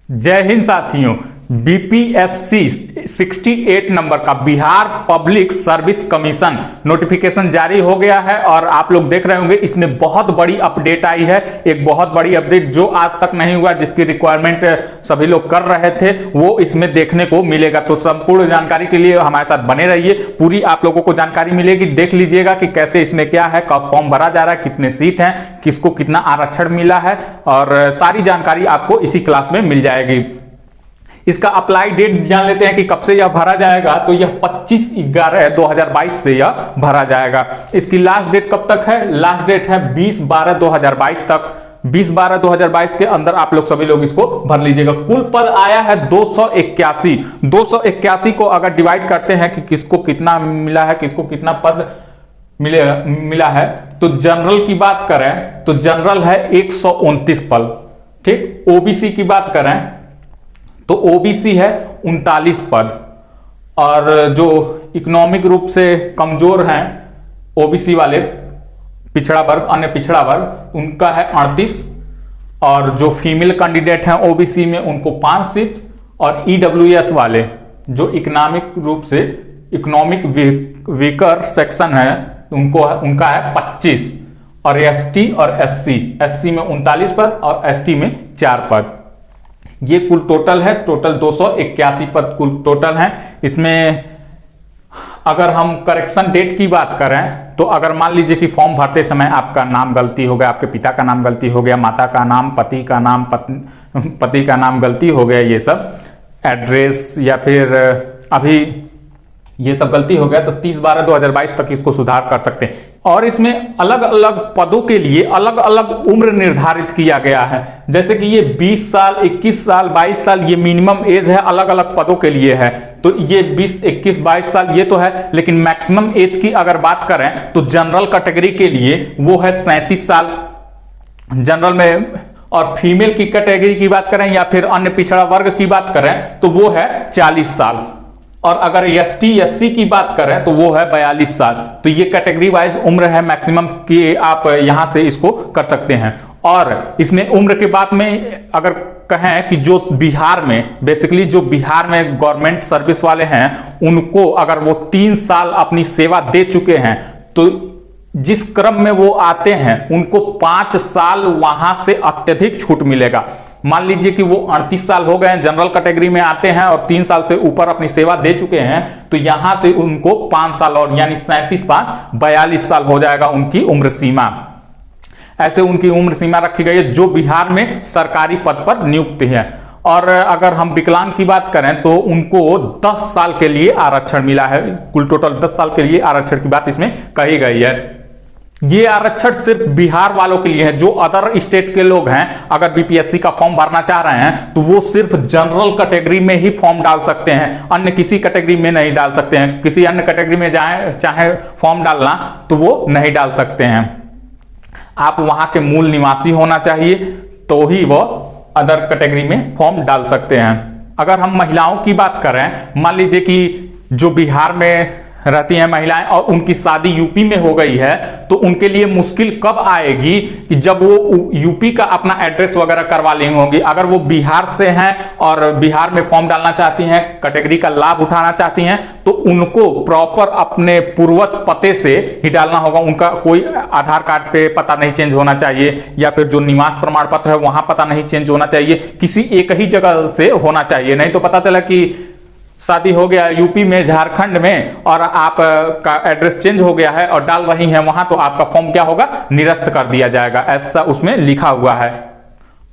जय हिंद साथियों। BPSC 68 number का Bihar public service commission notification जारी हो गया है और आप लोग देख रहे होंगे इसमें बहुत बड़ी अपडेट आई है। एक बहुत बड़ी अपडेट जो आज तक नहीं हुआ, जिसकी रिक्वायरमेंट सभी लोग कर रहे थे, वो इसमें देखने को मिलेगा। तो संपूर्ण जानकारी के लिए हमारे साथ बने रहिए, पूरी आप लोगों को जानकारी मिलेगी। देख लीजिएगा कि कैसे इसमें क्या है, कब फॉर्म भरा जा रहा है, कितने सीट हैं, किसको कितना आरक्षण मिला है, और सारी जानकारी आपको इसी क्लास में मिल जाएगी। इसका अप्लाई डेट जान लेते हैं कि कब से यह भरा जाएगा। तो यह 25/11/2022 से यह भरा जाएगा। इसकी लास्ट डेट कब तक है? लास्ट डेट है 20/12/2022 तक। 20/12/2022 के अंदर आप लोग सभी लोग इसको भर लीजिएगा। कुल पद आया है 281। 281 को अगर डिवाइड करते हैं कि किसको कितना मिला है, किसको कितना पद मिला है, तो जनरल की बात करें तो जनरल है 129 पद। ठीक। ओबीसी की बात करें तो ओबीसी है 39 पद, और जो इकोनॉमिक रूप से कमजोर हैं ओबीसी वाले, पिछड़ा वर्ग, अन्य पिछड़ा वर्ग, उनका है 38, और जो फीमेल कैंडिडेट हैं ओबीसी में उनको 5 सीट, और ईडब्ल्यूएस वाले जो इकोनॉमिक रूप से इकोनॉमिक वीकर सेक्शन है उनका है 25, और एसटी और एससी में 39 पद और एसटी में 4 पद। ये कुल टोटल है। टोटल 281 पद कुल टोटल है। इसमें अगर हम करेक्शन डेट की बात करें तो अगर मान लीजिए कि फॉर्म भरते समय आपका नाम गलती हो गया, आपके पिता का नाम गलती हो गया, माता का नाम, पति का नाम, पति का नाम गलती हो गया, ये सब एड्रेस या फिर अभी ये सब गलती हो गया, तो 30/12/2022 तक इसको सुधार कर सकते हैं। और इसमें अलग अलग पदों के लिए अलग अलग उम्र निर्धारित किया गया है। जैसे कि ये 20 साल, 21 साल, 22 साल ये मिनिमम एज है, अलग अलग पदों के लिए है। तो ये 20, 21, 22 साल ये तो है, लेकिन मैक्सिमम एज की अगर बात करें तो जनरल कैटेगरी के लिए वो है 37 साल जनरल में, और फीमेल की कैटेगरी की बात करें या फिर अन्य पिछड़ा वर्ग की बात करें तो वो है 40 साल, और अगर एसटी एससी की बात करें तो वो है 42 साल। तो ये कैटेगरी वाइज उम्र है मैक्सिमम की, आप यहां से इसको कर सकते हैं। और इसमें उम्र के बाद में अगर कहें कि जो बिहार में बेसिकली जो बिहार में गवर्नमेंट सर्विस वाले हैं उनको अगर वो 3 साल अपनी सेवा दे चुके हैं तो जिस क्रम में वो आते हैं उनको 5 साल वहां से अत्यधिक छूट मिलेगा। मान लीजिए कि वो 38 साल हो गए हैं, जनरल कैटेगरी में आते हैं और 3 साल से ऊपर अपनी सेवा दे चुके हैं, तो यहां से उनको 5 साल और यानी 37/5 42 साल हो जाएगा उनकी उम्र सीमा। ऐसे उनकी उम्र सीमा रखी गई है जो बिहार में सरकारी पद पर नियुक्त है। और अगर हम विकलांग की बात करें तो उनको 10 साल के लिए आरक्षण मिला है। कुल टोटल 10 साल के लिए आरक्षण की बात इसमें कही गई है। ये आरक्षण सिर्फ बिहार वालों के लिए है। जो अदर स्टेट के लोग हैं अगर बीपीएससी का फॉर्म भरना चाह रहे हैं तो वो सिर्फ जनरल कैटेगरी में ही फॉर्म डाल सकते हैं, अन्य किसी कैटेगरी में नहीं डाल सकते हैं। किसी अन्य कैटेगरी में चाहे फॉर्म डालना तो वो नहीं डाल सकते हैं। आप वहां के मूल निवासी होना चाहिए तो ही वो अदर कैटेगरी में फॉर्म डाल सकते हैं। अगर हम महिलाओं की बात करें, मान लीजिए कि जो बिहार में रहती हैं महिलाएं और उनकी शादी यूपी में हो गई है, तो उनके लिए मुश्किल कब आएगी कि जब वो यूपी का अपना एड्रेस वगैरह करवा ली होंगी। अगर वो बिहार से हैं और बिहार में फॉर्म डालना चाहती हैं, कैटेगरी का लाभ उठाना चाहती हैं, तो उनको प्रॉपर अपने पूर्वज पते से ही डालना होगा। उनका कोई आधार कार्ड पे पता नहीं चेंज होना चाहिए, या फिर जो निवास प्रमाण पत्र है वहां पता नहीं चेंज होना चाहिए, किसी एक ही जगह से होना चाहिए। नहीं तो पता चला कि शादी हो गया यूपी में, झारखंड में, और आपका एड्रेस चेंज हो गया है और डाल रही हैं वहां, तो आपका फॉर्म क्या होगा, निरस्त कर दिया जाएगा, ऐसा उसमें लिखा हुआ है।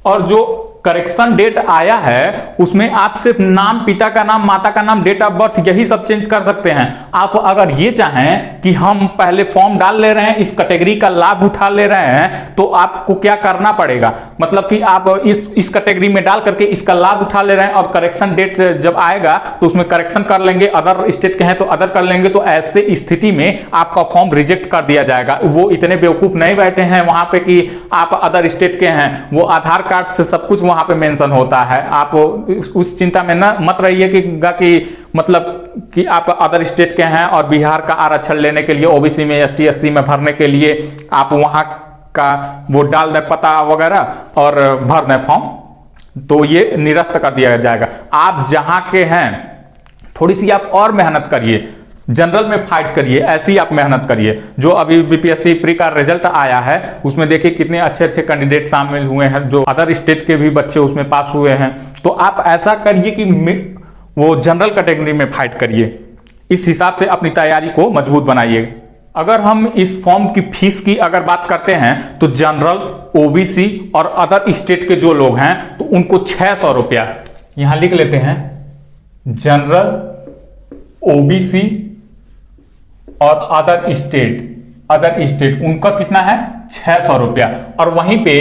और जो करेक्शन डेट आया है उसमें आप सिर्फ नाम, पिता का नाम, माता का नाम, डेट ऑफ बर्थ यही सब चेंज कर सकते हैं। आप अगर ये चाहें कि हम पहले फॉर्म डाल ले रहे हैं, इस कैटेगरी का लाभ उठा ले रहे हैं, तो आपको क्या करना पड़ेगा, मतलब कि आप इस कैटेगरी में डाल करके इसका लाभ उठा ले रहे हैं और करेक्शन डेट जब आएगा तो उसमें करेक्शन कर लेंगे, अदर स्टेट के हैं तो अदर कर लेंगे, तो ऐसे स्थिति में आपका फॉर्म रिजेक्ट कर दिया जाएगा। वो इतने बेवकूफ नहीं बैठे हैं वहां पे कि आप अदर स्टेट के हैं, वो आधार कार्ड से सब कुछ वहां पे मेंशन होता है। आप उस चिंता में ना मत रहिए कि मतलब कि आप अदर स्टेट के हैं और बिहार का आरक्षण लेने के लिए ओबीसी में, एसटी एससी में भरने के लिए आप वहां का वो डाल दें पता वगैरह और भर दें फॉर्म। तो ये निरस्त कर दिया जाएगा। आप जहां के हैं थोड़ी सी आप और मेहनत करिए, जनरल में फाइट करिए, ऐसी आप मेहनत करिए। जो अभी बीपीएससी प्री का रिजल्ट आया है उसमें देखिए कितने अच्छे अच्छे कैंडिडेट शामिल हुए हैं, जो अदर स्टेट के भी बच्चे उसमें पास हुए हैं। तो आप ऐसा करिए कि वो जनरल कैटेगरी में फाइट करिए, इस हिसाब से अपनी तैयारी को मजबूत बनाइए। अगर हम इस फॉर्म की फीस की अगर बात करते हैं तो जनरल, ओबीसी और अदर स्टेट के जो लोग हैं तो उनको 600 रुपया, यहां लिख लेते हैं, जनरल, ओबीसी और अदर स्टेट उनका कितना है 600 रुपया। और वहीं पे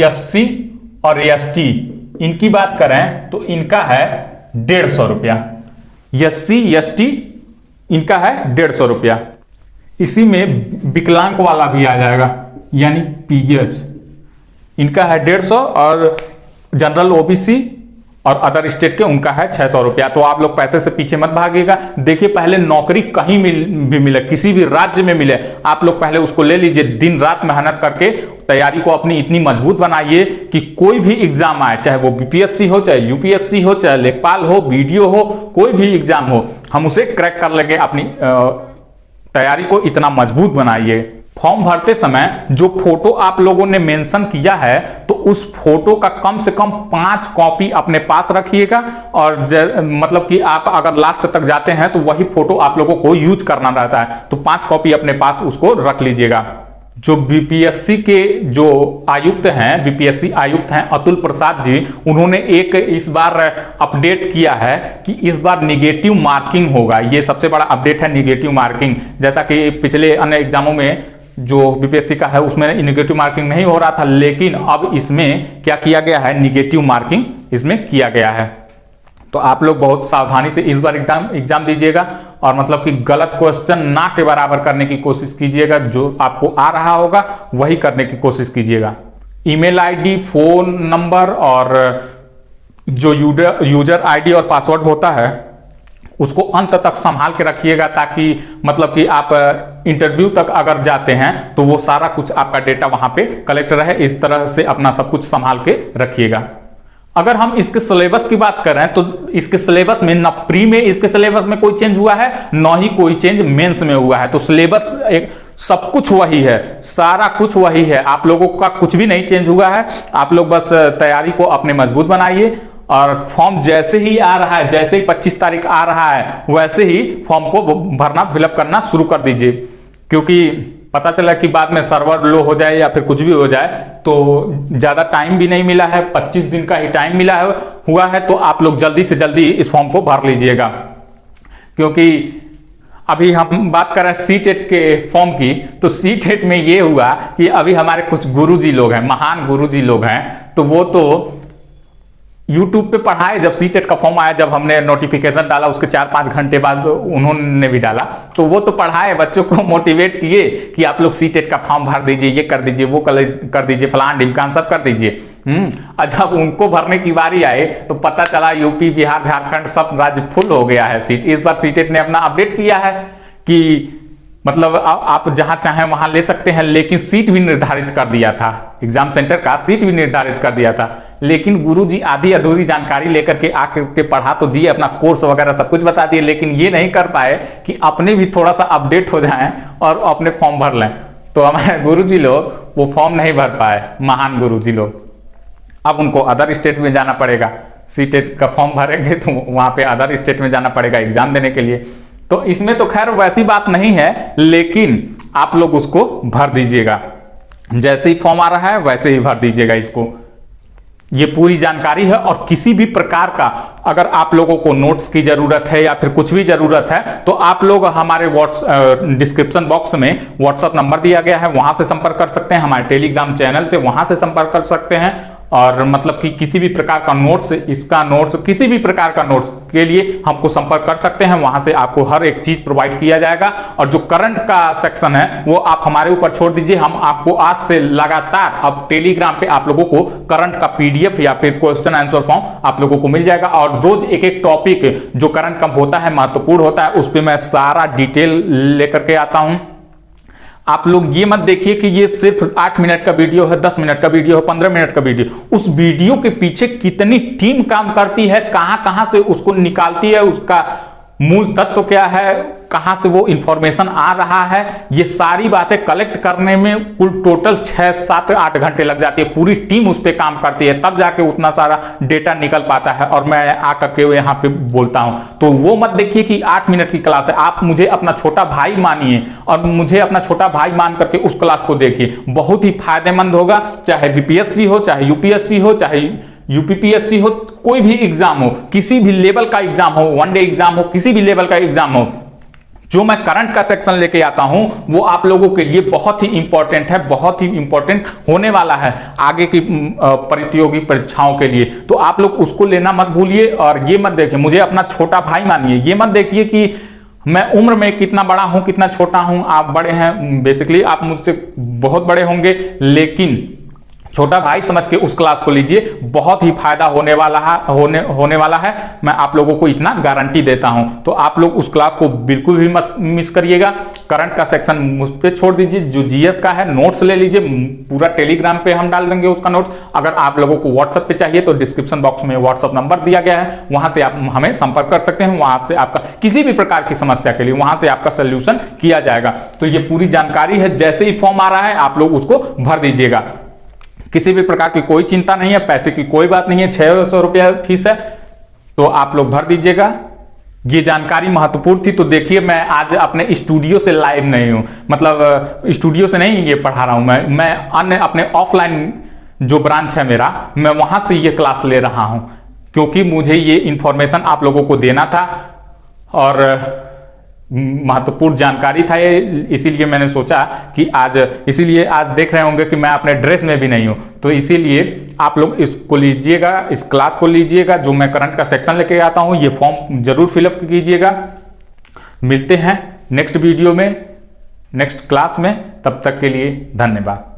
एससी और एसटी इनकी बात करें तो इनका है 150 रुपया। एससी एसटी इनका है 150 रुपया। इसी में विकलांग वाला भी आ जाएगा, यानी पीएच, इनका है 150 और जनरल, ओबीसी और अदर स्टेट के उनका है 600 रुपया। तो आप लोग पैसे से पीछे मत भागिएगा। देखिए पहले नौकरी कहीं भी मिले, किसी भी राज्य में मिले, आप लोग पहले उसको ले लीजिए। दिन रात मेहनत करके तैयारी को अपनी इतनी मजबूत बनाइए कि कोई भी एग्जाम आए, चाहे वो बीपीएससी हो, चाहे यूपीएससी हो, चाहे लेखपाल हो, बीडीओ हो, कोई भी एग्जाम हो, हम उसे क्रैक कर लेंगे। अपनी तैयारी को इतना मजबूत बनाइए। फॉर्म भरते समय जो फोटो आप लोगों ने मेंशन किया है तो उस फोटो का कम से कम 5 कॉपी अपने पास रखिएगा। और मतलब कि आप अगर लास्ट तक जाते हैं तो वही फोटो आप लोगों को यूज करना रहता है, तो 5 कॉपी अपने पास उसको रख लीजिएगा। जो बीपीएससी के जो आयुक्त हैं, बीपीएससी आयुक्त हैं अतुल प्रसाद जी, उन्होंने एक इस बार अपडेट किया है कि इस बार निगेटिव मार्किंग होगा। ये सबसे बड़ा अपडेट है, निगेटिव मार्किंग। जैसा कि पिछले अन्य एग्जामों में जो बीपीएससी का है उसमें निगेटिव मार्किंग नहीं हो रहा था, लेकिन अब इसमें क्या किया गया है, निगेटिव मार्किंग इसमें किया गया है। तो आप लोग बहुत सावधानी से इस बार एग्जाम दीजिएगा और मतलब कि गलत क्वेश्चन ना के बराबर करने की कोशिश कीजिएगा। जो आपको आ रहा होगा वही करने की कोशिश कीजिएगा। ईमेल आईडी, फोन नंबर और जो यूजर आईडी और पासवर्ड होता है उसको अंत तक संभाल के रखिएगा, ताकि मतलब कि आप इंटरव्यू तक अगर जाते हैं तो वो सारा कुछ आपका डेटा वहां पे कलेक्ट रहे। इस तरह से अपना सब कुछ संभाल के रखिएगा। अगर हम इसके सिलेबस की बात करें तो इसके सिलेबस में न प्री में इसके सिलेबस में कोई चेंज हुआ है, न ही कोई चेंज मेंस में हुआ है। तो सिलेबस एक सब कुछ वही है, सारा कुछ वही है, आप लोगों का कुछ भी नहीं चेंज हुआ है। आप लोग बस तैयारी को अपने मजबूत बनाइए और फॉर्म जैसे ही आ रहा है, जैसे ही 25 तारीख आ रहा है वैसे ही फॉर्म को भरना, फिलअप करना शुरू कर दीजिए। क्योंकि पता चला कि बाद में सर्वर लो हो जाए या फिर कुछ भी हो जाए तो ज्यादा टाइम भी नहीं मिला है, 25 दिन का ही टाइम मिला हुआ है। तो आप लोग जल्दी से जल्दी इस फॉर्म को भर लीजिएगा। क्योंकि अभी हम बात कर रहे हैं सीटेट के फॉर्म की, तो सीटेट में ये हुआ कि अभी हमारे कुछ गुरुजी लोग हैं, महान गुरुजी लोग हैं, तो वो तो YouTube पे पढ़ाए। जब सीटेट का फॉर्म आया, जब हमने नोटिफिकेशन डाला उसके 4-5 घंटे बाद उन्होंने भी डाला, तो वो तो पढ़ाए, बच्चों को मोटिवेट किए कि आप लोग सीटेट का फॉर्म भर दीजिए, ये कर दीजिए, वो कर दीजिए, फलान ढिमकान सब कर दीजिए। जब उनको भरने की बारी आए तो पता चला यूपी, बिहार, झारखंड सब राज्य फुल हो गया है सीट। इस बार सीटेट ने अपना अपडेट किया है कि मतलब आप जहां चाहें वहां ले सकते हैं, लेकिन सीट भी निर्धारित कर दिया था, एग्जाम सेंटर का सीट भी निर्धारित कर दिया था। लेकिन गुरुजी आधी अधूरी जानकारी लेकर के आकर के पढ़ा तो दिए, अपना कोर्स वगैरह सब कुछ बता दिए, लेकिन ये नहीं कर पाए कि अपने भी थोड़ा सा अपडेट हो जाएं और अपने फॉर्म भर लें। तो हमारे गुरुजी लोग वो फॉर्म नहीं भर पाए, महान गुरुजी लोग। अब उनको अदर स्टेट में जाना पड़ेगा, सीटेट का फॉर्म भरेंगे तो वहां पे अदर स्टेट में जाना पड़ेगा एग्जाम देने के लिए। तो इसमें तो खैर वैसी बात नहीं है, लेकिन आप लोग उसको भर दीजिएगा। जैसे ही फॉर्म आ रहा है वैसे ही भर दीजिएगा इसको। ये पूरी जानकारी है। और किसी भी प्रकार का अगर आप लोगों को नोट्स की जरूरत है या फिर कुछ भी जरूरत है तो आप लोग हमारे डिस्क्रिप्शन बॉक्स में व्हाट्सएप नंबर दिया गया है, वहां से संपर्क कर सकते हैं। हमारे टेलीग्राम चैनल से वहां से संपर्क कर सकते हैं। और मतलब कि किसी भी प्रकार का नोट्स, इसका नोट्स, किसी भी प्रकार का नोट्स के लिए हमको संपर्क कर सकते हैं। वहां से आपको हर एक चीज प्रोवाइड किया जाएगा। और जो करंट का सेक्शन है वो आप हमारे ऊपर छोड़ दीजिए, हम आपको आज से लगातार अब टेलीग्राम पे आप लोगों को करंट का पीडीएफ या फिर क्वेश्चन आंसर फॉर्म आप लोगों को मिल जाएगा। और रोज एक एक टॉपिक जो करंट का होता है, महत्वपूर्ण होता है, उस पर मैं सारा डिटेल लेकर के आता हूं। आप लोग ये मत देखिए कि ये सिर्फ 8 मिनट का वीडियो है, 10 मिनट का वीडियो है, 15 मिनट का वीडियो। उस वीडियो के पीछे कितनी टीम काम करती है, कहां कहां से उसको निकालती है, उसका मूल तत्व क्या है, कहां से वो इंफॉर्मेशन आ रहा है, ये सारी बातें कलेक्ट करने में कुल टोटल 6, 7, 8 घंटे लग जाती है। पूरी टीम उस पर काम करती है, तब जाके उतना सारा डेटा निकल पाता है और मैं आकर के यहाँ पे बोलता हूं। तो वो मत देखिए कि 8 मिनट की क्लास है। आप मुझे अपना छोटा भाई मानिए और मुझे अपना छोटा भाई मान करके उस क्लास को देखिए, बहुत ही फायदेमंद होगा। चाहे बीपीएससी हो, चाहे यूपीएससी हो, चाहे यूपीपीएससी हो, कोई भी एग्जाम हो, किसी भी लेवल का एग्जाम हो, वनडे एग्जाम हो, किसी भी लेवल का एग्जाम हो, जो मैं करंट का सेक्शन लेके आता हूं वो आप लोगों के लिए बहुत ही इंपॉर्टेंट है, बहुत ही इंपॉर्टेंट होने वाला है आगे की प्रतियोगी परीक्षाओं के लिए। तो आप लोग उसको लेना मत भूलिए और ये मत देखिए मुझे अपना छोटा भाई मानिए। ये मत देखिए कि मैं उम्र में कितना बड़ा हूं, कितना छोटा हूं। आप बड़े हैं, बेसिकली आप मुझसे बहुत बड़े होंगे, लेकिन छोटा भाई समझ के उस क्लास को लीजिए, बहुत ही फायदा होने वाला है। मैं आप लोगों को इतना गारंटी देता हूं। तो आप लोग उस क्लास को बिल्कुल भी मत मिस करिएगा। करंट का सेक्शन मुझ पे छोड़ दीजिए, जो जीएस का है नोट्स ले लीजिए, पूरा टेलीग्राम पे हम डाल देंगे उसका नोट्स। अगर आप लोगों को व्हाट्सएप पे चाहिए तो डिस्क्रिप्शन बॉक्स में व्हाट्सएप नंबर दिया गया है, वहां से आप हमें संपर्क कर सकते हैं। वहां से आपका किसी भी प्रकार की समस्या के लिए वहां से आपका सोल्यूशन किया जाएगा। तो ये पूरी जानकारी है, जैसे ही फॉर्म आ रहा है आप लोग उसको भर दीजिएगा। किसी भी प्रकार की कोई चिंता नहीं है, पैसे की कोई बात नहीं है, 600 रुपया फीस है, तो आप लोग भर दीजिएगा। ये जानकारी महत्वपूर्ण थी। तो देखिए मैं आज अपने स्टूडियो से लाइव नहीं हूं, मतलब स्टूडियो से नहीं ये पढ़ा रहा हूं, मैं अन्य अपने ऑफलाइन जो ब्रांच है मेरा, मैं वहां से ये क्लास ले रहा हूं, क्योंकि मुझे ये इंफॉर्मेशन आप लोगों को देना था और महत्वपूर्ण जानकारी था ये, इसीलिए मैंने सोचा कि इसीलिए आज देख रहे होंगे कि मैं अपने ड्रेस में भी नहीं हूं। तो इसीलिए आप लोग इसको लीजिएगा, इस क्लास को लीजिएगा, जो मैं करंट का सेक्शन लेके आता हूं। ये फॉर्म जरूर फिलअप कीजिएगा। मिलते हैं नेक्स्ट वीडियो में, नेक्स्ट क्लास में। तब तक के लिए धन्यवाद।